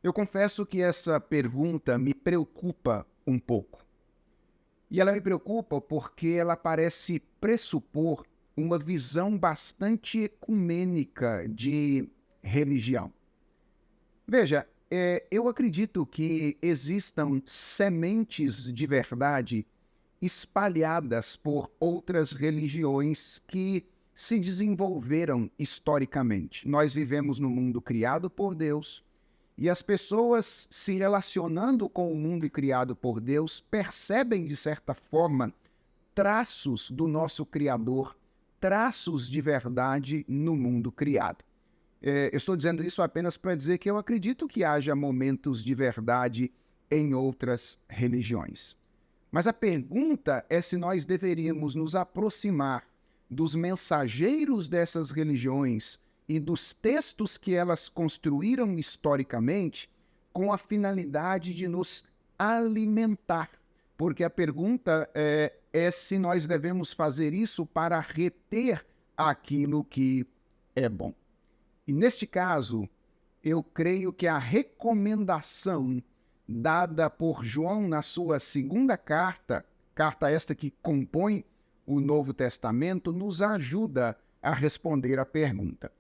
Eu confesso que essa pergunta me preocupa um pouco. E ela me preocupa porque ela parece pressupor uma visão bastante ecumênica de religião. Veja, eu acredito que existam sementes de verdade espalhadas por outras religiões que se desenvolveram historicamente. Nós vivemos num mundo criado por Deus. E as pessoas se relacionando com o mundo criado por Deus percebem, de certa forma, traços do nosso Criador, traços de verdade no mundo criado. Eu estou dizendo isso apenas para dizer que eu acredito que haja momentos de verdade em outras religiões. Mas a pergunta é se nós deveríamos nos aproximar dos mensageiros dessas religiões e dos textos que elas construíram historicamente com a finalidade de nos alimentar. Porque a pergunta é se nós devemos fazer isso para reter aquilo que é bom. E neste caso, eu creio que a recomendação dada por João na sua segunda carta, carta esta que compõe o Novo Testamento, nos ajuda a responder à pergunta.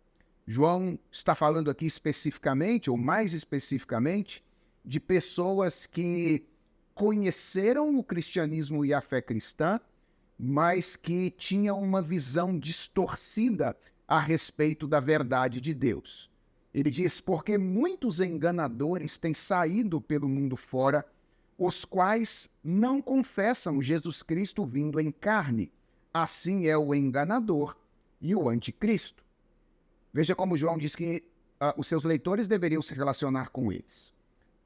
João está falando aqui especificamente, ou mais especificamente, de pessoas que conheceram o cristianismo e a fé cristã, mas que tinham uma visão distorcida a respeito da verdade de Deus. Ele diz, porque muitos enganadores têm saído pelo mundo fora, os quais não confessam Jesus Cristo vindo em carne. Assim é o enganador e o anticristo. Veja como João diz que os seus leitores deveriam se relacionar com eles.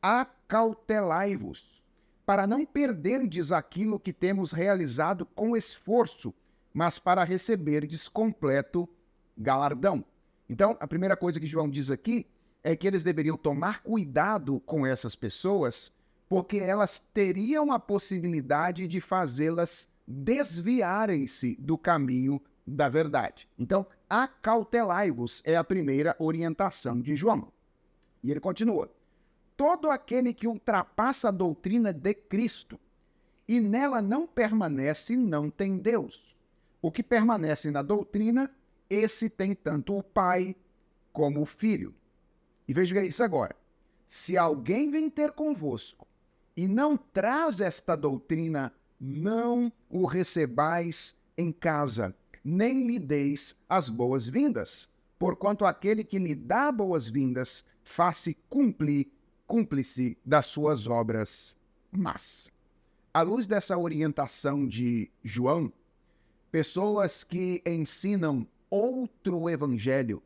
Acautelai-vos, para não perderdes aquilo que temos realizado com esforço, mas para receberdes completo galardão. Então, a primeira coisa que João diz aqui é que eles deveriam tomar cuidado com essas pessoas, porque elas teriam a possibilidade de fazê-las desviarem-se do caminho da verdade. Então, acautelai-vos é a primeira orientação de João. E ele continua. Todo aquele que ultrapassa a doutrina de Cristo e nela não permanece, não tem Deus. O que permanece na doutrina, esse tem tanto o Pai como o Filho. E veja isso agora. Se alguém vem ter convosco e não traz esta doutrina, não o recebais em casa, nem lhe deis as boas-vindas, porquanto aquele que lhe dá boas-vindas faz-se cúmplice das suas obras más. À luz dessa orientação de João, pessoas que ensinam outro evangelho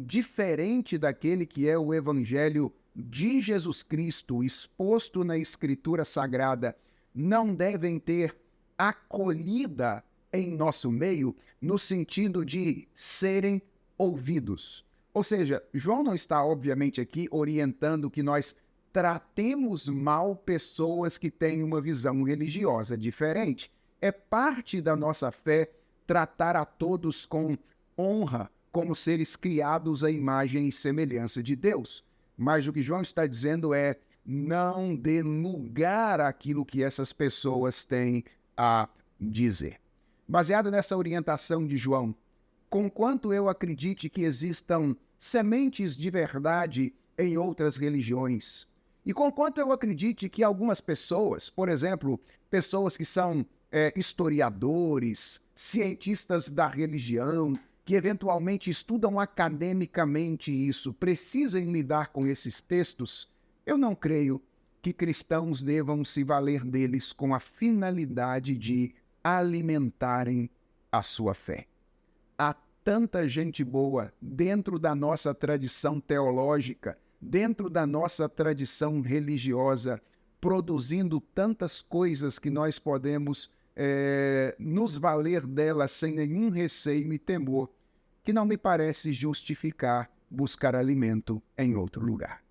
diferente daquele que é o evangelho de Jesus Cristo exposto na Escritura Sagrada, não devem ter acolhida em nosso meio, no sentido de serem ouvidos. Ou seja, João não está, obviamente, aqui orientando que nós tratemos mal pessoas que têm uma visão religiosa diferente. É parte da nossa fé tratar a todos com honra, como seres criados à imagem e semelhança de Deus. Mas o que João está dizendo é, não dê lugar àquilo que essas pessoas têm a dizer. Baseado nessa orientação de João, conquanto eu acredite que existam sementes de verdade em outras religiões, e conquanto eu acredite que algumas pessoas, por exemplo, pessoas que são historiadores, cientistas da religião, que eventualmente estudam academicamente isso, precisem lidar com esses textos, eu não creio que cristãos devam se valer deles com a finalidade de alimentarem a sua fé. Há tanta gente boa dentro da nossa tradição teológica, dentro da nossa tradição religiosa, produzindo tantas coisas que nós podemos nos valer delas sem nenhum receio e temor, que não me parece justificar buscar alimento em outro lugar.